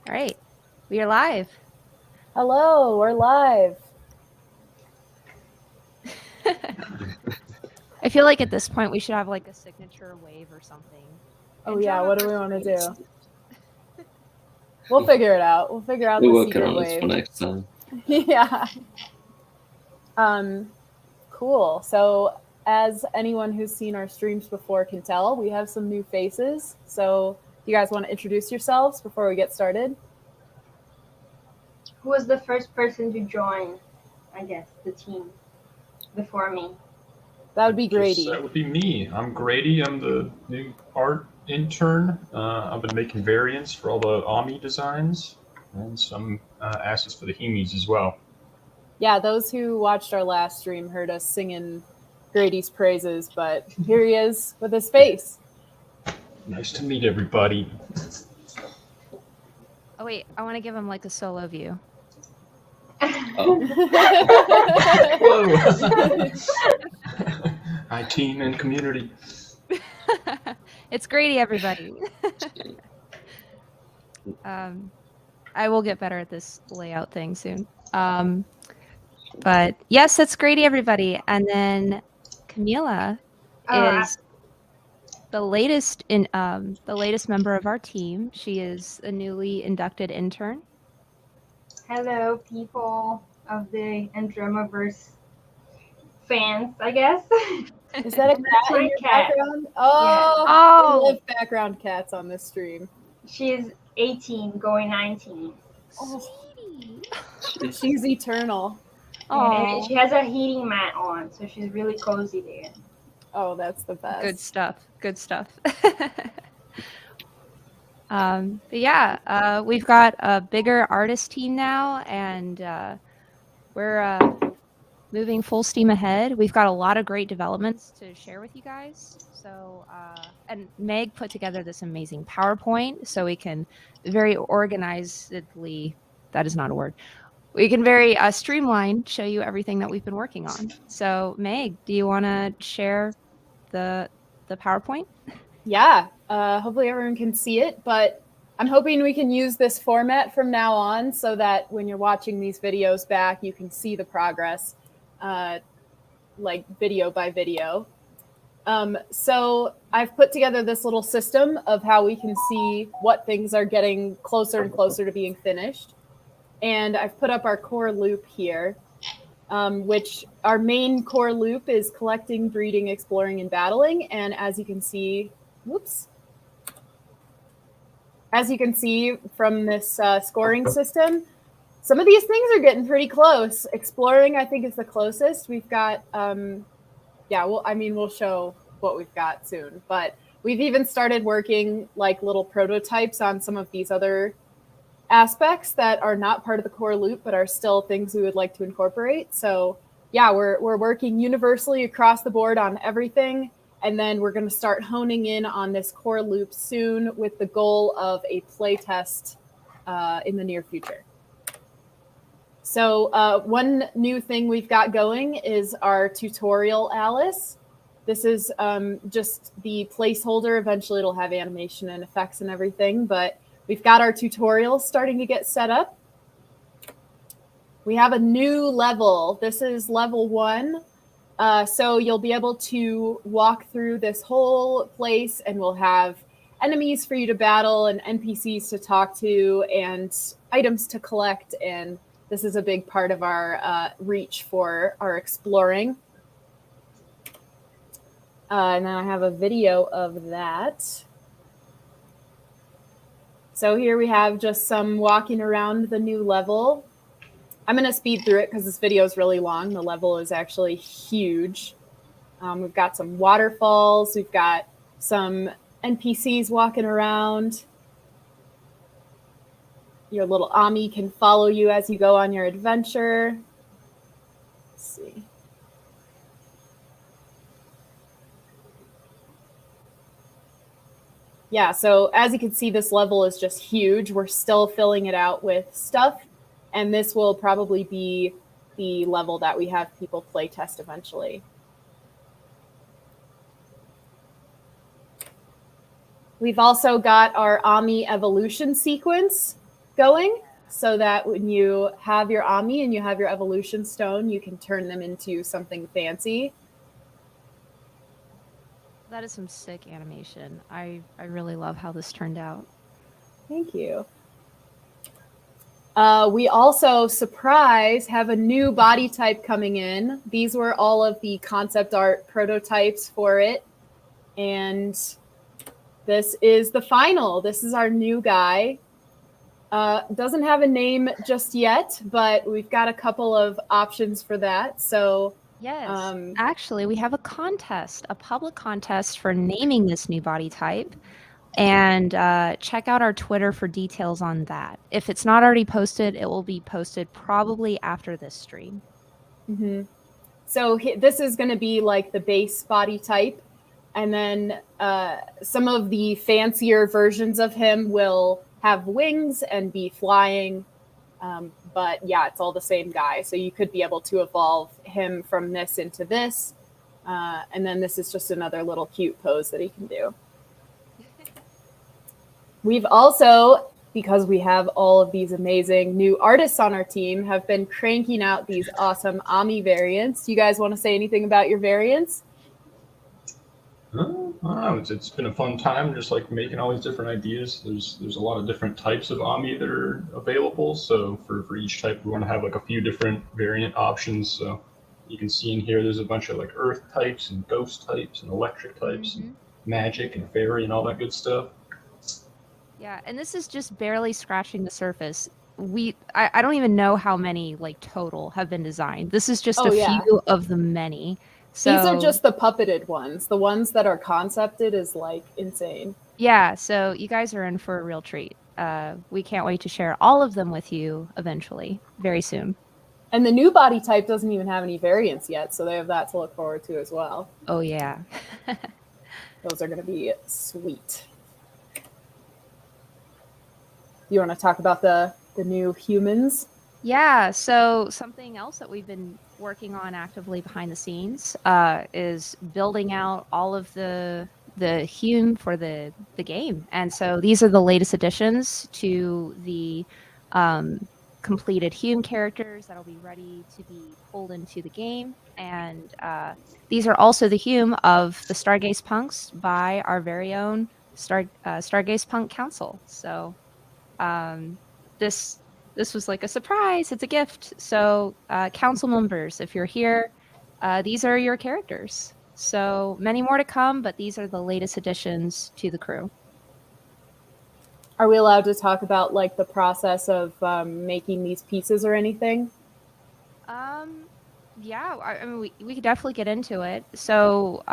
All right, we are live. Hello, we're live. I feel like at this point we should have like a signature wave or something. Oh yeah, what do we Andromaverse want to race. do? We'll figure it out. We'll figure out We're the working secret on this for wave. next time. Yeah. Cool. So as anyone who's seen our streams before can tell, we have some new faces. So do you guys want to introduce yourselves before we get started? Who was the first person to join, I guess, the team before me? That would be Grady. That would be me. I'm Grady. I'm the new art intern. I've been making variants for all the Ami designs and some assets for the Hemis as well. Yeah, those who watched our last stream heard us singing Grady's praises, but here he is with his face. Nice to meet everybody. Oh wait, I want to give him like a solo view. Oh, Whoa! Hi, team and community. It's Grady, everybody. I will get better at this layout thing soon. But yes, that's Grady, everybody. And then Camila is the latest member of our team. She is a newly inducted intern. Hello, people of the Andromaverse fans, I guess. Is that a cat That's my in your cat. background? Oh, Oh. we love background cats on this stream. She's 18, going 19. Oh, she's eternal. And she has a heating mat on, so she's really cozy there. Oh, that's the best. Good stuff. Good stuff. But yeah, we've got a bigger artist team now, and we're moving full steam ahead. We've got a lot of great developments to share with you guys. So, and Meg put together this amazing PowerPoint so we can very organizedly, that is not a word, we can very streamlined show you everything that we've been working on. So, Meg, do you want to share the PowerPoint? Yeah, hopefully everyone can see it, but I'm hoping we can use this format from now on so that when you're watching these videos back, you can see the progress, like video by video. So I've put together this little system of how we can see what things are getting closer and closer to being finished. And I've put up our core loop here, which our main core loop is collecting, breeding, exploring, and battling. And as you can see, as you can see from this scoring system, some of these things are getting pretty close. Exploring, I think, is the closest. We've got, we'll show what we've got soon. But we've even started working like little prototypes on some of these other aspects that are not part of the core loop, but are still things we would like to incorporate. So yeah, we're working universally across the board on everything. And then we're going to start honing in on this core loop soon with the goal of a playtest in the near future. So one new thing we've got going is our tutorial Alice. This is just the placeholder. Eventually it'll have animation and effects and everything, but we've got our tutorial starting to get set up. We have a new level. This is level 1. So you'll be able to walk through this whole place, and we'll have enemies for you to battle and NPCs to talk to and items to collect. And this is a big part of our reach for our exploring. And then I have a video of that. So here we have just some walking around the new level. I'm going to speed through it because this video is really long. The level is actually huge. We've got some waterfalls. We've got some NPCs walking around. Your little Ami can follow you as you go on your adventure. Let's see. Yeah, so as you can see, this level is just huge. We're still filling it out with stuff, and this will probably be the level that we have people play test eventually. We've also got our Ami evolution sequence. going, so that when you have your Ami and you have your evolution stone, you can turn them into something fancy. That is some sick animation. I really love how this turned out. Thank you. We also, surprise, have a new body type coming in. These were all of the concept art prototypes for it. And this is the final. This is our new guy. Doesn't have a name just yet, but we've got a couple of options for that. So Yes, actually, we have a contest, a public contest for naming this new body type. And check out our Twitter for details on that. If it's not already posted, it will be posted probably after this stream. Mm-hmm. So this is going to be like the base body type. And then some of the fancier versions of him will have wings and be flying. But yeah, it's all the same guy. So you could be able to evolve him from this into this. And then this is just another little cute pose that he can do. We've also, because we have all of these amazing new artists on our team, have been cranking out these awesome Ami variants. Do you guys want to say anything about your variants? I don't know. It's been a fun time, just like making all these different ideas. There's a lot of different types of Ami that are available. So for each type, we want to have like a few different variant options. So you can see in here, there's a bunch of like Earth types and Ghost types and Electric types and Magic and Fairy and all that good stuff. Yeah, and this is just barely scratching the surface. I don't even know how many like total have been designed. This is just few of the many. So these are just the puppeted ones. The ones that are concepted is like insane. Yeah, so you guys are in for a real treat. We can't wait to share all of them with you eventually, very soon. And the new body type doesn't even have any variants yet, so they have that to look forward to as well. Oh yeah. Those are going to be sweet. You want to talk about the new humans? Yeah, so something else that we've been working on actively behind the scenes is building out all of the Hume for the game. And so these are the latest additions to the completed Hume characters that'll be ready to be pulled into the game. And these are also the Hume of the Stargaze Punks by our very own Stargaze Punk Council. So this was like a surprise. It's a gift. So council members, if you're here, these are your characters. So many more to come, but these are the latest additions to the crew. Are we allowed to talk about like the process of making these pieces or anything? Yeah, I mean, we could definitely get into it. So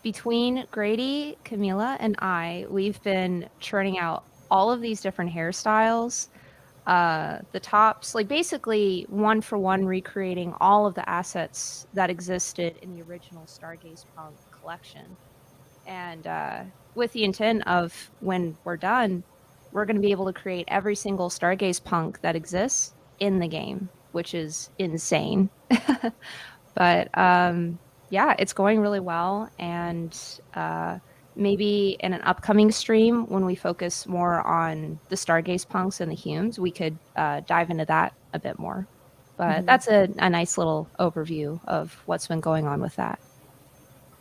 between Grady, Camila, and I, we've been churning out all of these different hairstyles, the tops, like basically one for one recreating all of the assets that existed in the original Stargaze Punk collection. And with the intent of when we're done, we're going to be able to create every single Stargaze Punk that exists in the game, which is insane. But yeah, it's going really well. And maybe in an upcoming stream, when we focus more on the Stargaze Punks and the Humes, we could dive into that a bit more. But that's a nice little overview of what's been going on with that.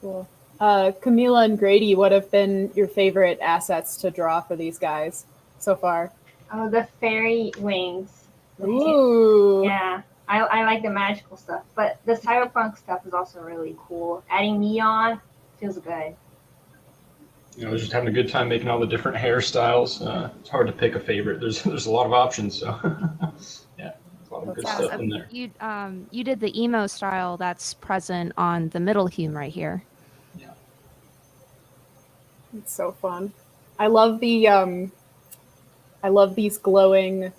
Cool. Camila and Grady, what have been your favorite assets to draw for these guys so far? Oh, the fairy wings. Ooh. Yeah, I like the magical stuff, but the cyberpunk stuff is also really cool. Adding neon feels good. You know, just having a good time making all the different hairstyles. It's hard to pick a favorite. There's a lot of options, so yeah, a lot of good stuff in there. You did the emo style that's present on the middle Hume right here. Yeah, it's so fun. I love these glowing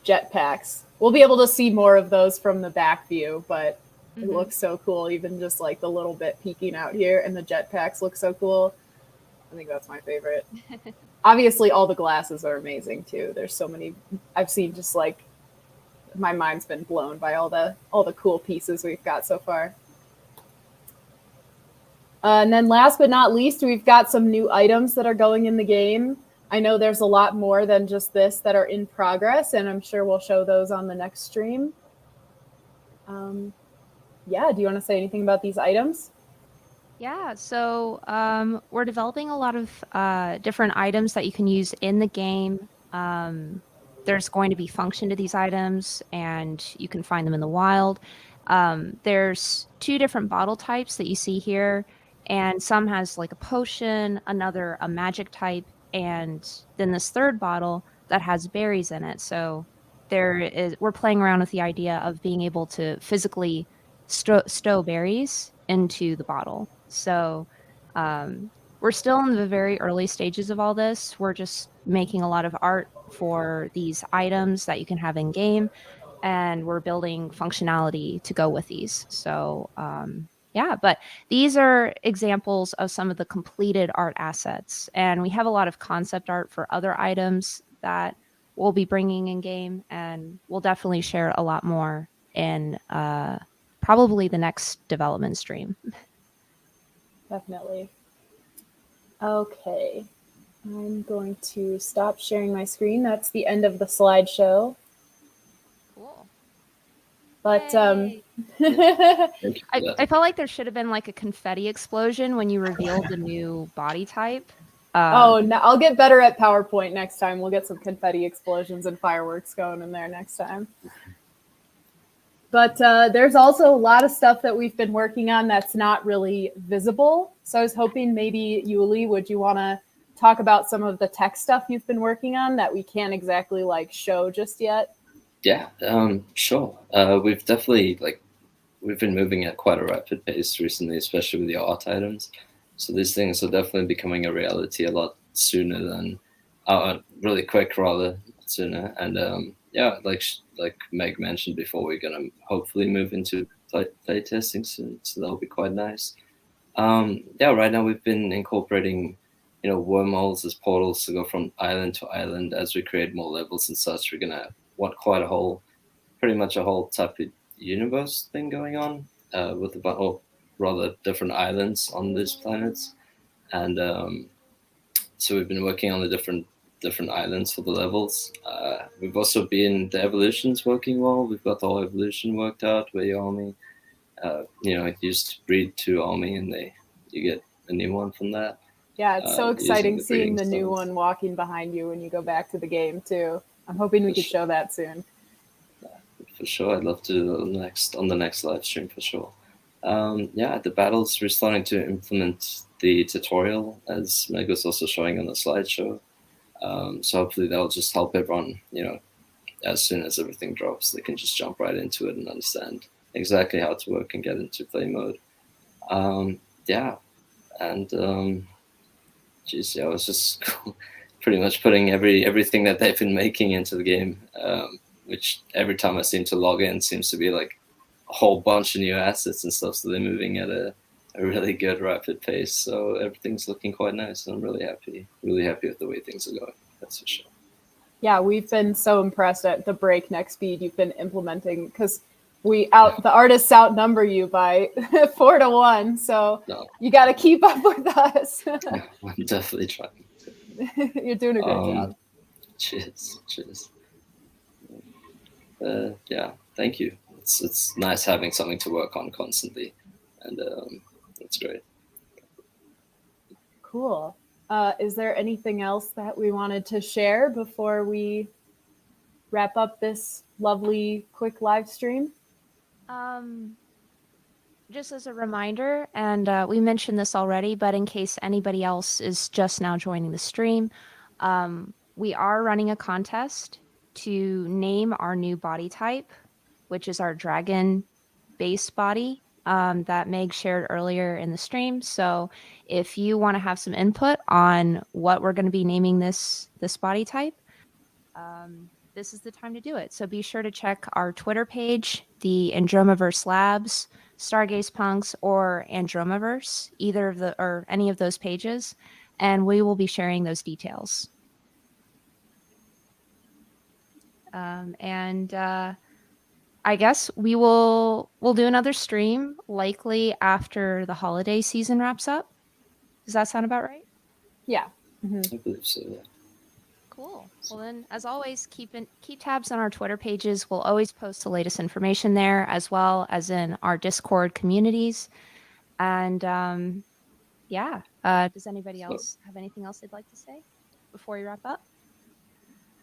jetpacks. We'll be able to see more of those from the back view, but it looks so cool. Even just like the little bit peeking out here, and the jetpacks look so cool. I think that's my favorite. Obviously, all the glasses are amazing too. There's so many. I've seen just like my mind's been blown by all the cool pieces we've got so far. And then last but not least, we've got some new items that are going in the game. I know there's a lot more than just this that are in progress, and I'm sure we'll show those on the next stream. Yeah, do you want to say anything about these items? Yeah, so we're developing a lot of different items that you can use in the game. There's going to be function to these items, and you can find them in the wild. There's 2 different bottle types that you see here, and some has like a potion, another a magic type, and then this third bottle that has berries in it. So we're playing around with the idea of being able to physically stow berries into the bottle. So we're still in the very early stages of all this. We're just making a lot of art for these items that you can have in game, and we're building functionality to go with these. So yeah, but these are examples of some of the completed art assets, and we have a lot of concept art for other items that we'll be bringing in game, and we'll definitely share a lot more in probably the next development stream. Definitely. Okay. I'm going to stop sharing my screen. That's the end of the slideshow. Cool. But Yay. Thank you for that. I felt like there should have been like a confetti explosion when you revealed the new body type. oh, no, I'll get better at PowerPoint next time. We'll get some confetti explosions and fireworks going in there next time. But there's also a lot of stuff that we've been working on that's not really visible. So I was hoping maybe, Yuli, would you want to talk about some of the tech stuff you've been working on that we can't exactly like show just yet? Yeah, sure. We've definitely we've been moving at quite a rapid pace recently, especially with the art items. So these things are definitely becoming a reality a lot sooner than, really quick rather sooner. And yeah, like Meg mentioned before, we're gonna hopefully move into play testing soon, so that'll be quite nice. Yeah, right now we've been incorporating, wormholes as portals to go from island to island as we create more levels and such. We're gonna want quite pretty much a whole type of universe thing going on, with or rather different islands on these planets, and so we've been working on the different islands for the levels. We've also been the evolutions working well. We've got the whole evolution worked out where your army, it used to breed 2 army and you get a new one from that. Yeah, it's so using exciting the seeing breeding the new styles. one walking behind you when you go back to the game too. I'm hoping we could show that soon. For sure, I'd love to do that on the next live stream for sure. Yeah, the battles, we're starting to implement the tutorial, as Meg was also showing on the slideshow. So hopefully that'll just help everyone, as soon as everything drops, they can just jump right into it and understand exactly how to work and get into play mode. Yeah, and geez, yeah, I was just pretty much putting everything that they've been making into the game, which every time I seem to log in seems to be like a whole bunch of new assets and stuff. So they're moving at a really good, rapid pace. So everything's looking quite nice, and I'm really happy with the way things are going. That's for sure. Yeah, we've been so impressed at the breakneck speed you've been implementing, because the artists outnumber you by 4 to 1. So you got to keep up with us. I'm definitely trying. You're doing a great job. Cheers. Yeah, thank you. It's nice having something to work on constantly, and it's great. Cool. Is there anything else that we wanted to share before we wrap up this lovely quick live stream? Just as a reminder, and we mentioned this already, but in case anybody else is just now joining the stream, we are running a contest to name our new body type, which is our dragon base body that Meg shared earlier in the stream. So if you want to have some input on what we're going to be naming this body type, this is the time to do it. So be sure to check our Twitter page, the Andromaverse Labs, Stargaze Punks, or Andromaverse, or any of those pages, and we will be sharing those details. And I guess we'll do another stream likely after the holiday season wraps up. Does that sound about right? Yeah. I believe so. Yeah. Cool. Well, then, as always, keep tabs on our Twitter pages. We'll always post the latest information there, as well as in our Discord communities. And does anybody else have anything else they'd like to say before we wrap up?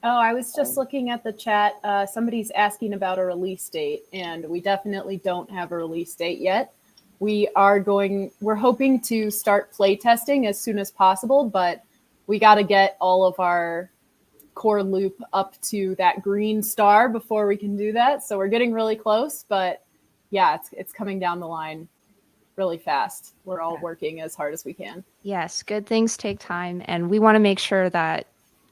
Oh, I was just looking at the chat. Somebody's asking about a release date, and we definitely don't have a release date yet. We're hoping to start play testing as soon as possible, but we got to get all of our core loop up to that green star before we can do that. So we're getting really close, but yeah, it's coming down the line really fast. We're all working as hard as we can. Yes, good things take time, and we want to make sure that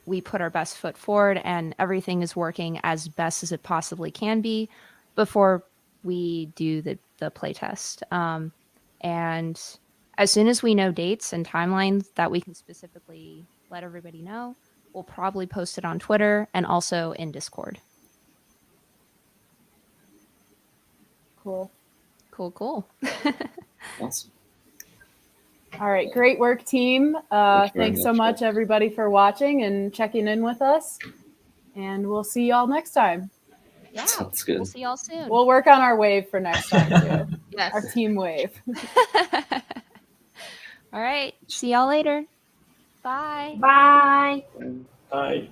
we put our best foot forward and everything is working as best as it possibly can be before we do the playtest. And as soon as we know dates and timelines that we can specifically let everybody know, we'll probably post it on Twitter and also in Discord. Cool. Cool. Awesome. All right, great work, team. Thanks so much, guys. everybody, for watching and checking in with us. And we'll see y'all next time. Yeah, Sounds good. we'll see y'all soon. We'll work on our wave for next time, too. Yes. Our team wave. All right, see y'all later. Bye. Bye. Bye.